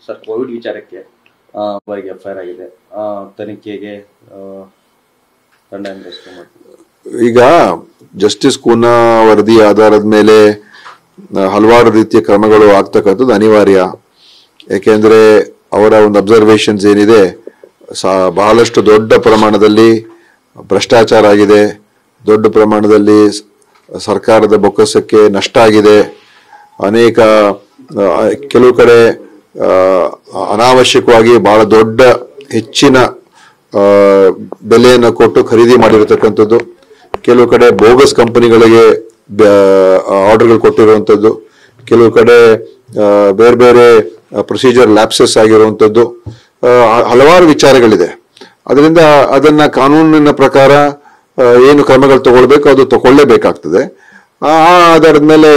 Sir Covid ವಿಚಾರಕ್ಕೆ ಅವರಿಗೆ FIR ಆಗಿದೆ, ತನಿಖೆಗೆ ತಂಡ ಈಗ ಜಸ್ಟಿಸ್ ಕೂನಾ ವರದಿ ಆಧಾರದ ಮೇಲೆ ಹಲವಾರು ರೀತಿಯ ಕ್ರಮಗಳು ಆಗ್ತಕ್ಕಂಥದ್ದು ಅನಿವಾರ್ಯ. ಯಾಕೆಂದ್ರೆ ಅವರ ಒಂದು ಅಬ್ಸರ್ವೇಷನ್ಸ್ ಏನಿದೆ, ಬಹಳಷ್ಟು ದೊಡ್ಡ ಪ್ರಮಾಣದಲ್ಲಿ ಭ್ರಷ್ಟಾಚಾರ ಆಗಿದೆ, ದೊಡ್ಡ ಪ್ರಮಾಣದಲ್ಲಿ ಸರ್ಕಾರದ ಬೊಕ್ಕಸಕ್ಕೆ ನಷ್ಟ ಆಗಿದೆ, ಅನೇಕ ಕೆಲವು ಕಡೆ ಅನಾವಶ್ಯಕವಾಗಿ ಬಹಳ ದೊಡ್ಡ ಹೆಚ್ಚಿನ ಬೆಲೆಯನ್ನು ಕೊಟ್ಟು ಖರೀದಿ ಮಾಡಿರತಕ್ಕಂಥದ್ದು, ಕೆಲವು ಕಡೆ ಬೋಗಸ್ ಕಂಪನಿಗಳಿಗೆ ಆರ್ಡರ್ಗಳು ಕೊಟ್ಟಿರುವಂಥದ್ದು, ಕೆಲವು ಕಡೆ ಬೇರೆ ಬೇರೆ ಪ್ರೊಸೀಜರ್ ಲ್ಯಾಪ್ಸಸ್ ಆಗಿರುವಂಥದ್ದು, ಹಲವಾರು ವಿಚಾರಗಳಿದೆ. ಅದರಿಂದ ಅದನ್ನ ಕಾನೂನಿನ ಪ್ರಕಾರ ಏನು ಕ್ರಮಗಳು ತಗೊಳ್ಬೇಕು ಅದು ತಗೊಳ್ಳೇಬೇಕಾಗ್ತದೆ. ಆ ಆಧಾರದ ಮೇಲೆ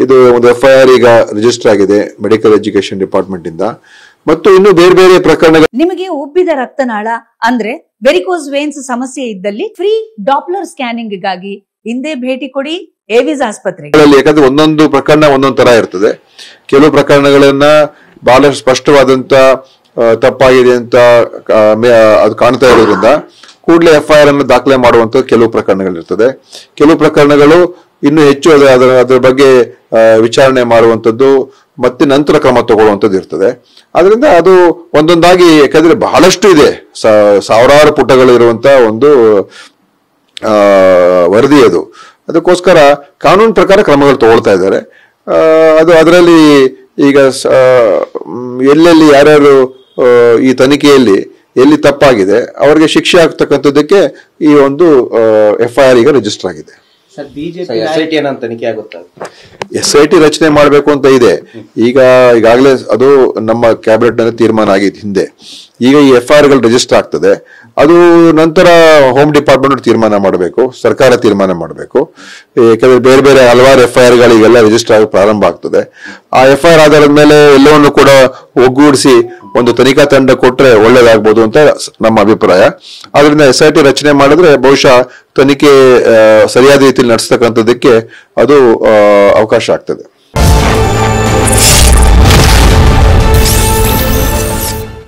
ಇದು ಒಂದು ಎಫ್ಐಆರ್ ಈಗ ರಿಜಿಸ್ಟರ್ ಆಗಿದೆ ಮೆಡಿಕಲ್ ಎಜುಕೇಶನ್ ಡಿಪಾರ್ಟ್ಮೆಂಟ್ ಇಂದ. ಮತ್ತು ಇನ್ನು ಬೇರೆ ಬೇರೆ ಪ್ರಕರಣಗಳು. ನಿಮಗೆ ಉಬ್ಬಿದ ರಕ್ತನಾಳ ಅಂದ್ರೆ ವೆರಿಕೋಸ್ ವೇನ್ಸ್ ಸಮಸ್ಯೆ ಇದ್ದಲ್ಲಿ ಫ್ರೀ ಡಾಪ್ಲರ್ ಸ್ಕ್ಯಾನಿಂಗ್ ಗಾಗಿ ಹಿಂದೆ ಭೇಟಿ ಕೊಡಿ ಏವಿಸ್ ಆಸ್ಪತ್ರೆಗೆ. ಯಾಕಂದ್ರೆ ಒಂದೊಂದು ಪ್ರಕರಣ ಒಂದೊಂದು ತರ ಇರ್ತದೆ. ಕೆಲವು ಪ್ರಕರಣಗಳನ್ನ ಬಹಳ ಸ್ಪಷ್ಟವಾದಂತ ತಪ್ಪಾಗಿದೆ ಅಂತ ಅದು ಕಾಣ್ತಾ ಇರೋದ್ರಿಂದ ಕೂಡಲೇ ಎಫ್ಐಆರ್ ಅನ್ನು ದಾಖಲೆ ಮಾಡುವಂತ ಕೆಲವು ಪ್ರಕರಣಗಳಿರ್ತದೆ. ಕೆಲವು ಪ್ರಕರಣಗಳು ಇನ್ನು ಹೆಚ್ಚು ಅದರ ಬಗ್ಗೆ ವಿಚಾರಣೆ ಮಾಡುವಂಥದ್ದು ಮತ್ತೆ ನಂತರ ಕ್ರಮ ತಗೊಳ್ಳುವಂಥದ್ದು ಇರ್ತದೆ. ಅದರಿಂದ ಅದು ಒಂದೊಂದಾಗಿ, ಯಾಕಂದ್ರೆ ಬಹಳಷ್ಟು ಇದೆ, ಸಾವಿರಾರು ಪುಟಗಳು ಇರುವಂತ ಒಂದು ವರದಿ ಅದು. ಅದಕ್ಕೋಸ್ಕರ ಕಾನೂನು ಪ್ರಕಾರ ಕ್ರಮಗಳು ತಗೊಳ್ತಾ ಇದ್ದಾರೆ. ಅದು ಅದರಲ್ಲಿ ಈಗ ಎಲ್ಲೆಲ್ಲಿ ಯಾರ್ಯಾರು ಈ ತನಿಖೆಯಲ್ಲಿ ಎಲ್ಲಿ ತಪ್ಪಾಗಿದೆ ಅವರಿಗೆ ಶಿಕ್ಷೆ ಆಗ್ತಕ್ಕಂಥದ್ದಕ್ಕೆ ಈ ಒಂದು ಎಫ್ಐಆರ್ ಈಗ ರಿಜಿಸ್ಟರ್ ಆಗಿದೆ. SIT ರಚನೆ ಮಾಡಬೇಕು ಅಂತ ಇದೆ. ಈಗಾಗಲೇ ಅದು ನಮ್ಮ ಕ್ಯಾಬಿನೆಟ್ ನಲ್ಲಿ ತೀರ್ಮಾನ ಆಗಿತ್ತು ಹಿಂದೆ. ಈಗ ಈ ಎಫ್ಐಆರ್ ಗಳು ರಿಜಿಸ್ಟರ್ ಆಗ್ತದೆ. ಅದು ನಂತರ ಹೋಮ್ ಡಿಪಾರ್ಟ್ಮೆಂಟ್ ತೀರ್ಮಾನ ಮಾಡಬೇಕು, ಸರ್ಕಾರ ತೀರ್ಮಾನ ಮಾಡಬೇಕು. ಯಾಕಂದ್ರೆ ಬೇರೆ ಬೇರೆ ಹಲವಾರು ಎಫ್ಐಆರ್ ಗಳಿಗೆಲ್ಲ ರಿಜಿಸ್ಟರ್ ಆಗಿ ಪ್ರಾರಂಭ ಆಗ್ತದೆ. ಆ ಎಫ್ಐಆರ್ ಆಧಾರದ ಮೇಲೆ ಎಲ್ಲವನ್ನು ಕೂಡ ಒಗ್ಗೂಡಿಸಿ ಒಂದು ತನಿಖಾ ತಂಡ ಕೊಟ್ರೆ ಒಳ್ಳೇದಾಗ್ಬೋದು ಅಂತ ನಮ್ಮ ಅಭಿಪ್ರಾಯ. ಆದ್ರಿಂದ SIT ರಚನೆ ಮಾಡಿದ್ರೆ ಬಹುಶಃ ತನಿಖೆ ಸರಿಯಾದ ರೀತಿಯಲ್ಲಿ ನಡೆಸ್ತಕ್ಕಂಥದ್ದಕ್ಕೆ ಅದು ಅವಕಾಶ ಆಗ್ತದೆ.